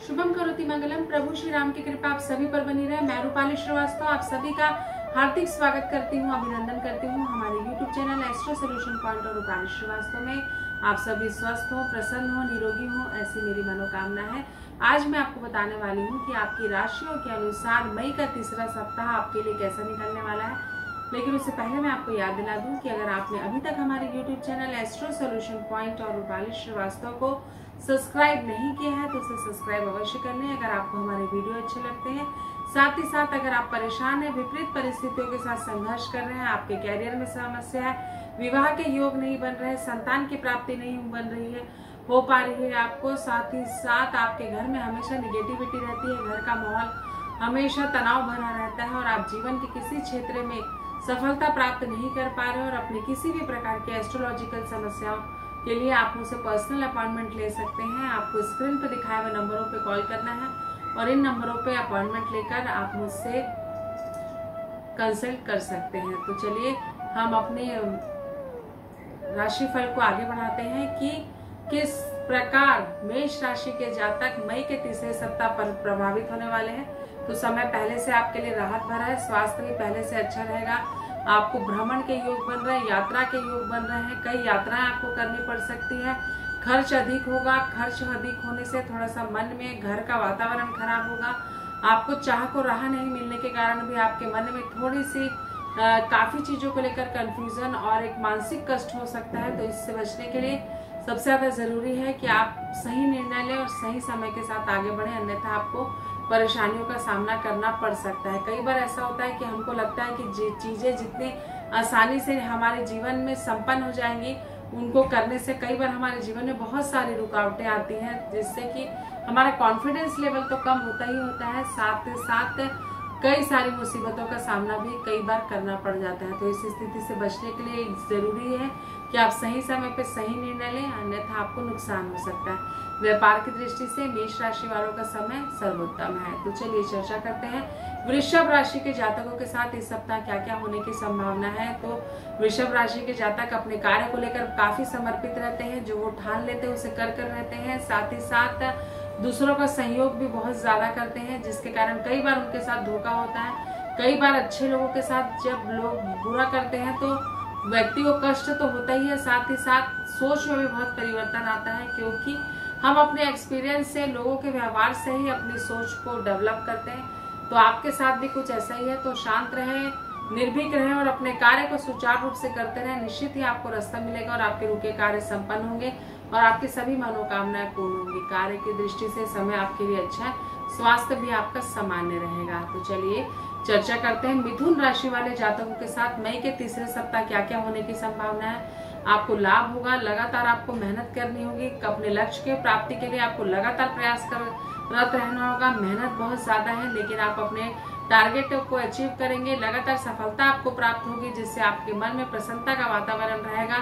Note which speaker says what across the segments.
Speaker 1: शुभम करोति मंगलम। प्रभु श्री राम की कृपा आप सभी पर बनी रहे। मैं रूपाली श्रीवास्तव आप सभी का हार्दिक स्वागत करती हूँ, अभिनंदन करती हूँ हमारे YouTube channel astro solution point और रूपाली श्रीवास्तव में। आप सभी स्वस्थ हो, प्रसन्न हो, निरोगी हो, ऐसी मेरी मनोकामना है। आज मैं आपको बताने वाली हूँ कि आपकी राशियों के अनुसार मई का तीसरा सप्ताह आपके लिए कैसा निकलने वाला है। लेकिन उससे पहले मैं आपको याद दिला दूं कि अगर आपने अभी तक हमारे YouTube channel astro solution point और रूपाली श्रीवास्तव को सब्सक्राइब नहीं किया है तो उसे सब्सक्राइब अवश्य कर लें। अगर आपको हमारे वीडियो अच्छे लगते हैं, साथ ही साथ अगर आप परेशान हैं, विपरीत परिस्थितियों के साथ संघर्ष कर रहे हैं, आपके कैरियर में समस्या है, विवाह के योग नहीं बन रहे, संतान की प्राप्ति नहीं बन रही है, हो पा रही है आपको, साथ ही साथ आपके घर में हमेशा निगेटिविटी रहती है, घर का माहौल हमेशा तनाव भरा रहता है और आप जीवन के किसी क्षेत्र में सफलता प्राप्त नहीं कर पा रहे हो और अपनी किसी भी प्रकार की एस्ट्रोलॉजिकल समस्याओं के लिए आप मुझसे पर्सनल अपॉइंटमेंट ले सकते हैं। आपको स्क्रीन पर दिखाए हुए नंबरों पे कॉल करना है और इन नंबरों पे अपॉइंटमेंट लेकर आप मुझसे कंसल्ट कर सकते हैं। तो चलिए हम अपने राशिफल को आगे बढ़ाते हैं कि किस प्रकार मेष राशि के जातक मई के तीसरे सप्ताह पर प्रभावित होने वाले हैं। तो समय पहले से आपके लिए राहत भरा है, स्वास्थ्य भी पहले से अच्छा रहेगा, आपको भ्रमण के योग बन रहे हैं, यात्रा के योग बन रहे हैं, कई यात्राएं आपको करनी पड़ सकती है, खर्च अधिक होगा, खर्च अधिक होने से थोड़ा सा मन में घर का वातावरण खराब होगा, आपको चाह को राह नहीं मिलने के कारण भी आपके मन में थोड़ी सी काफी चीजों को लेकर कंफ्यूजन और एक मानसिक कष्ट हो सकता है। तो इससे बचने के लिए सबसे ज्यादा जरूरी है कि आप सही निर्णय लें और सही समय के साथ आगे बढ़ें, अन्यथा आपको परेशानियों का सामना करना पड़ सकता है। कई बार ऐसा होता है कि हमको लगता है कि चीजें जितनी आसानी से हमारे जीवन में संपन्न हो जाएंगी, उनको करने से कई बार हमारे जीवन में बहुत सारी रुकावटें आती हैं, जिससे कि हमारा कॉन्फिडेंस लेवल तो कम होता ही होता है, साथ ही साथ कई सारी मुसीबतों का सामना भी कई बार करना पड़ जाता है। तो इस स्थिति से बचने के लिए जरूरी है कि आप सही समय पे सही निर्णय लें, अन्यथा आपको नुकसान हो सकता है। व्यापार की दृष्टि से मेष राशि वालों का समय सर्वोत्तम है। तो चलिए चर्चा करते हैं वृषभ राशि के जातकों के साथ इस सप्ताह क्या क्या होने की संभावना है। तो वृषभ राशि के जातक अपने कार्य को लेकर काफी समर्पित रहते हैं, जो वो ठान लेते हैं उसे कर रहते हैं, साथ ही साथ दूसरों का सहयोग भी बहुत ज्यादा करते हैं, जिसके कारण कई बार उनके साथ धोखा होता है। कई बार अच्छे लोगों के साथ जब लोग बुरा करते हैं तो व्यक्ति को कष्ट तो होता ही है, साथ ही साथ सोच में भी बहुत परिवर्तन आता है, क्योंकि हम अपने एक्सपीरियंस से, लोगों के व्यवहार से ही अपनी सोच को डेवलप करते हैं। तो आपके साथ भी कुछ ऐसा ही है। तो शांत रहें, निर्भीक रहें और अपने कार्य को सुचारू रूप से करते रहें। निश्चित ही आपको रास्ता मिलेगा और आपके रुके कार्य संपन्न होंगे और आपकी सभी मनोकामनाएं पूर्ण होंगी। कार्य की दृष्टि से समय आपके लिए अच्छा है, स्वास्थ्य भी आपका सामान्य रहेगा। तो चलिए चर्चा करते हैं मिथुन राशि वाले जातकों के साथ मई के तीसरे सप्ताह क्या क्या होने की संभावना है। आपको लाभ होगा, लगातार आपको मेहनत करनी होगी, अपने लक्ष्य के प्राप्ति के लिए आपको लगातार प्रयास करते रहना होगा। मेहनत बहुत ज्यादा है, लेकिन आप अपने टारगेट को अचीव करेंगे, लगातार सफलता आपको प्राप्त होगी, जिससे आपके मन में प्रसन्नता का वातावरण रहेगा।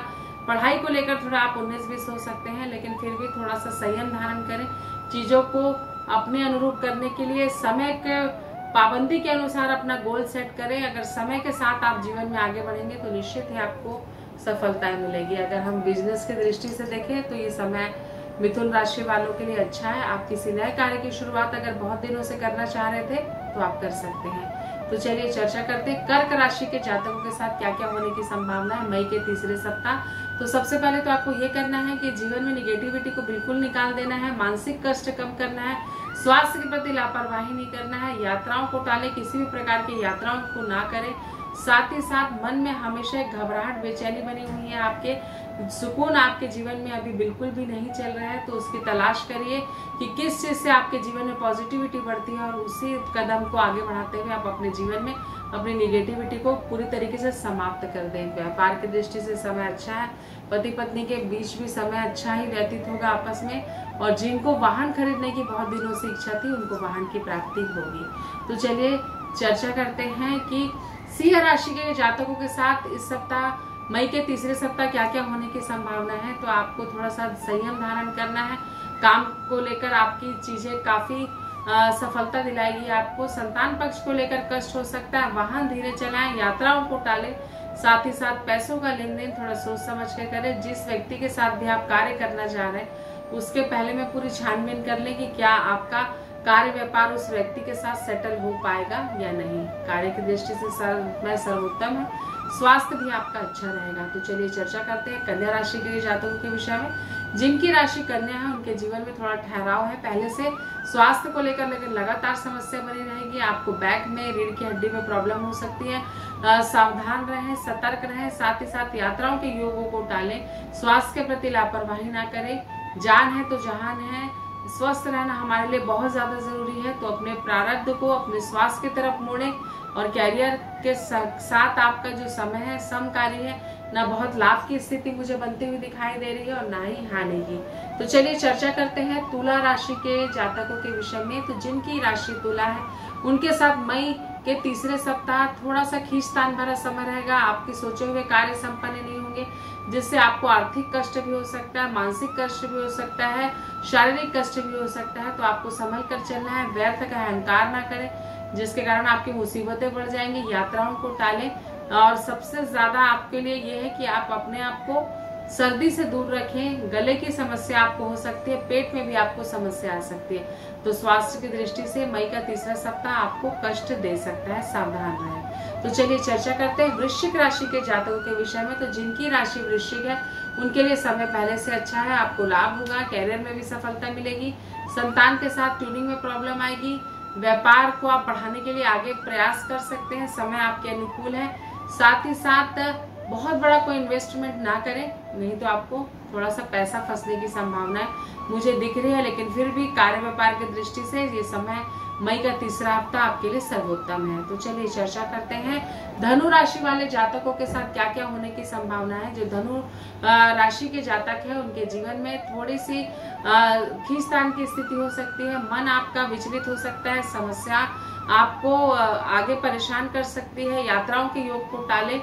Speaker 1: पढ़ाई को लेकर थोड़ा आप 19-20 हो सकते हैं, लेकिन फिर भी थोड़ा सा संयम धारण करें। चीजों को अपने अनुरूप करने के लिए समय के पाबंदी के अनुसार अपना गोल सेट करें। अगर समय के साथ आप जीवन में आगे बढ़ेंगे तो निश्चित ही आपको सफलताएं मिलेगी। अगर हम बिजनेस की दृष्टि से देखें तो ये समय मिथुन राशि वालों के लिए अच्छा है। आप किसी नए कार्य की शुरुआत अगर बहुत दिनों से करना चाह रहे थे तो आप कर सकते हैं। तो चलिए चर्चा करते हैं कर्क राशि के जातकों के साथ क्या क्या होने की संभावना है मई के तीसरे सप्ताह। तो सबसे पहले तो आपको ये करना है कि जीवन में निगेटिविटी को बिल्कुल निकाल देना है, मानसिक कष्ट कम करना है, स्वास्थ्य के प्रति लापरवाही नहीं करना है, यात्राओं को टालें, किसी भी प्रकार की यात्राओं को ना करें। साथ ही साथ मन में हमेशा एक घबराहट, बेचैनी बनी हुई है, आपके सुकून आपके जीवन में अभी बिल्कुल भी नहीं चल रहा है। तो उसकी तलाश करिए कि किस चीज से आपके जीवन में पॉजिटिविटी बढ़ती है और उसी कदम को आगे बढ़ाते हुए आप अपने जीवन में अपनी निगेटिविटी को पूरी तरीके से समाप्त कर दें। व्यापार की दृष्टि से समय अच्छा है, पति पत्नी के बीच भी समय अच्छा ही व्यतीत होगा आपस में, और जिनको वाहन खरीदने की बहुत दिनों से इच्छा थी उनको वाहन की प्राप्ति होगी। तो चलिए चर्चा करते हैं कि सिंह राशि के जातकों के साथ इस सप्ताह मई के तीसरे सप्ताह क्या क्या होने की संभावना है। तो आपको थोड़ा सा संयम धारण करना है, काम को लेकर आपकी चीजें काफी सफलता दिलाएगी आपको। संतान पक्ष को लेकर कष्ट हो सकता है, वाहन धीरे चलाएं, यात्राओं को टालें, साथ ही साथ पैसों का लेन देन थोड़ा सोच समझ कर करें। जिस व्यक्ति के साथ भी आप कार्य करना चाह रहे हैं उसके पहले में पूरी छानबीन कर लें कि क्या आपका कार्य व्यापार उस व्यक्ति के साथ सेटल हो पाएगा या नहीं। कार्य की दृष्टि से समय सर्वोत्तम है, स्वास्थ्य भी आपका अच्छा रहेगा। तो चलिए चर्चा करते हैं कन्या राशि के जातकों के विषय में। जिनकी राशि कन्या है उनके जीवन में थोड़ा ठहराव है पहले से, स्वास्थ्य को लेकर लेकिन लगातार समस्या बनी रहेगी। आपको बैक में, रीढ़ की हड्डी में प्रॉब्लम हो सकती है, सावधान रहें, सतर्क रहें। साथ ही साथ यात्राओं के योगों को टालें, स्वास्थ्य के प्रति लापरवाही ना करें। जान है तो जहान है, स्वस्थ रहना हमारे लिए बहुत ज्यादा जरूरी है। तो अपने प्रारब्ध को अपने स्वास्थ्य की तरफ मोड़ें और कैरियर के साथ आपका जो समय है समकारी है, ना बहुत लाभ की स्थिति मुझे बनती हुई दिखाई दे रही है और ना ही हानि की। तो चलिए चर्चा करते हैं तुला राशि के जातकों के विषय में। तो जिनकी राशि तुला है उनके साथ मई के तीसरे सप्ताह थोड़ा सा खींचतान भरा समय रहेगा। आपके सोचे हुए कार्य संपन्न नहीं होंगे, जिससे आपको आर्थिक कष्ट भी हो सकता है, मानसिक कष्ट भी हो सकता है, शारीरिक कष्ट भी हो सकता है। तो आपको संभल कर चलना है, व्यर्थ का अहंकार ना करें जिसके कारण आपकी मुसीबतें बढ़ जाएंगी। यात्राओं को टालें और सबसे ज्यादा आपके लिए ये है कि आप अपने आप को सर्दी से दूर रखें। गले की समस्या आपको हो सकती है, पेट में भी आपको समस्या आ सकती है। तो स्वास्थ्य की दृष्टि से मई का तीसरा सप्ताह आपको कष्ट दे सकता है, सावधान रहें। तो चलिए चर्चा करते हैं वृश्चिक राशि के जातकों के विषय में। तो जिनकी राशि वृश्चिक है उनके लिए समय पहले से अच्छा है, आपको लाभ होगा, कैरियर में भी सफलता मिलेगी। संतान के साथ ट्यूनिंग में प्रॉब्लम आएगी। व्यापार को आप बढ़ाने के लिए आगे प्रयास कर सकते हैं, समय आपके अनुकूल है। साथ ही साथ बहुत बड़ा कोई इन्वेस्टमेंट ना करें, नहीं तो आपको थोड़ा सा पैसा फंसने की संभावना है मुझे दिख रही है। लेकिन फिर भी कार्य व्यापार की दृष्टि से ये समय मई का तीसरा हफ्ता आपके लिए सर्वोत्तम है। तो चलिए चर्चा करते हैं धनु राशि वाले जातकों के साथ क्या क्या होने की संभावना है। जो धनु राशि के जातक है उनके जीवन में थोड़ी सी खींचतान की स्थिति हो सकती है, मन आपका विचलित हो सकता है, समस्या आपको आगे परेशान कर सकती है। यात्राओं के योग को टालें।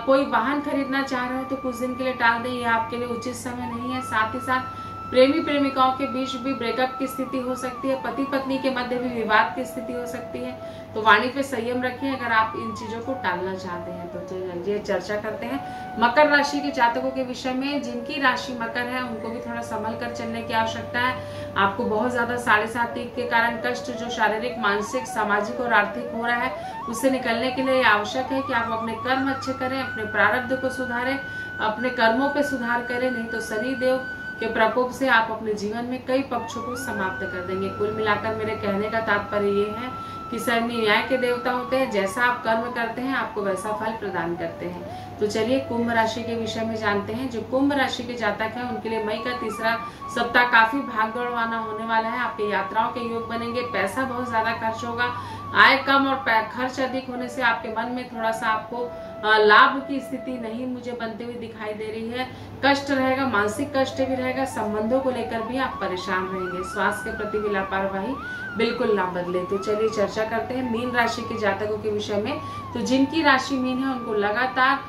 Speaker 1: कोई वाहन खरीदना चाह रहे हो तो कुछ दिन के लिए टाल दें, यह आपके लिए उचित समय नहीं है। साथ ही साथ प्रेमी प्रेमिकाओं के बीच भी ब्रेकअप की स्थिति हो सकती है, पति पत्नी के मध्य भी विवाद की स्थिति हो सकती है। तो वाणी पे संयम रखें अगर आप इन चीजों को टालना चाहते हैं। तो चलिए चर्चा करते हैं मकर राशि के जातकों के विषय में। जिनकी राशि मकर है उनको भी थोड़ा संभल कर चलने की आवश्यकता है। आपको बहुत ज्यादा 7.5 के कारण कष्ट जो शारीरिक, मानसिक, सामाजिक और आर्थिक हो रहा है उससे निकलने के लिए आवश्यक है कि आप अपने कर्म अच्छे करें, अपने प्रारब्ध को सुधारें, अपने कर्मों पे सुधार करें। नहीं तो शनिदेव के प्रकोप से आप अपने जीवन में कई पक्षों को समाप्त कर देंगे। कुल मिलाकर मेरे कहने का तात्पर्य ये है कि शनि न्याय के देवता होते हैं, जैसा आप कर्म करते हैं आपको वैसा फल प्रदान करते हैं। तो चलिए कुंभ राशि के विषय में जानते हैं। जो कुंभ राशि के जातक हैं उनके लिए मई का तीसरा सप्ताह काफी भागदौड़ वाला होने वाला है। आपके यात्राओं के योग बनेंगे, पैसा बहुत ज्यादा खर्च होगा, आय कम और खर्च अधिक होने से आपके मन में थोड़ा सा आपको लाभ की स्थिति नहीं मुझे बनती हुई दिखाई दे रही है। कष्ट रहेगा, मानसिक कष्ट भी रहेगा, संबंधों को लेकर भी आप परेशान रहेंगे। स्वास्थ्य के प्रति भी लापरवाही बिल्कुल ना बदले। तो चलिए चर्चा करते हैं मीन राशि के जातकों के विषय में। तो जिनकी राशि मीन है उनको लगातार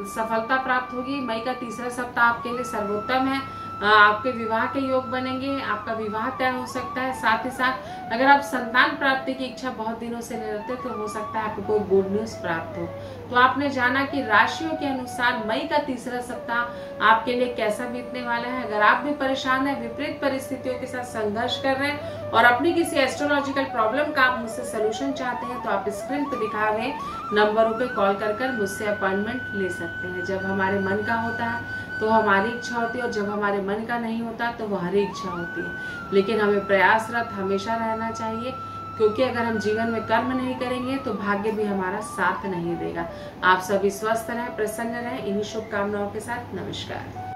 Speaker 1: सफलता प्राप्त होगी। मई का तीसरा सप्ताह आपके लिए सर्वोत्तम है। आपके विवाह के योग बनेंगे, आपका विवाह तय हो सकता है। साथ ही साथ अगर आप संतान प्राप्ति की इच्छा बहुत दिनों से ले रहे थे तो हो सकता है आपको कोई गुड न्यूज प्राप्त हो। तो आपने जाना कि राशियों के अनुसार मई का तीसरा सप्ताह आपके लिए कैसा बीतने वाला है। अगर आप भी परेशान हैं, विपरीत परिस्थितियों के साथ संघर्ष कर रहे हैं और अपनी किसी एस्ट्रोलॉजिकल प्रॉब्लम का आप मुझसे सोल्यूशन चाहते हैं तो आप स्क्रीन पर दिखाए हुए नंबरों पे कॉल कर मुझसे अपॉइंटमेंट ले सकते हैं। जब हमारे मन का होता है तो हमारी इच्छा होती है और जब हमारे मन का नहीं होता तो हमारी इच्छा होती है। लेकिन हमें प्रयासरत हमेशा रहना चाहिए, क्योंकि अगर हम जीवन में कर्म नहीं करेंगे तो भाग्य भी हमारा साथ नहीं देगा। आप सभी स्वस्थ रहें, प्रसन्न रहें, इन्हीं शुभकामनाओं के साथ नमस्कार।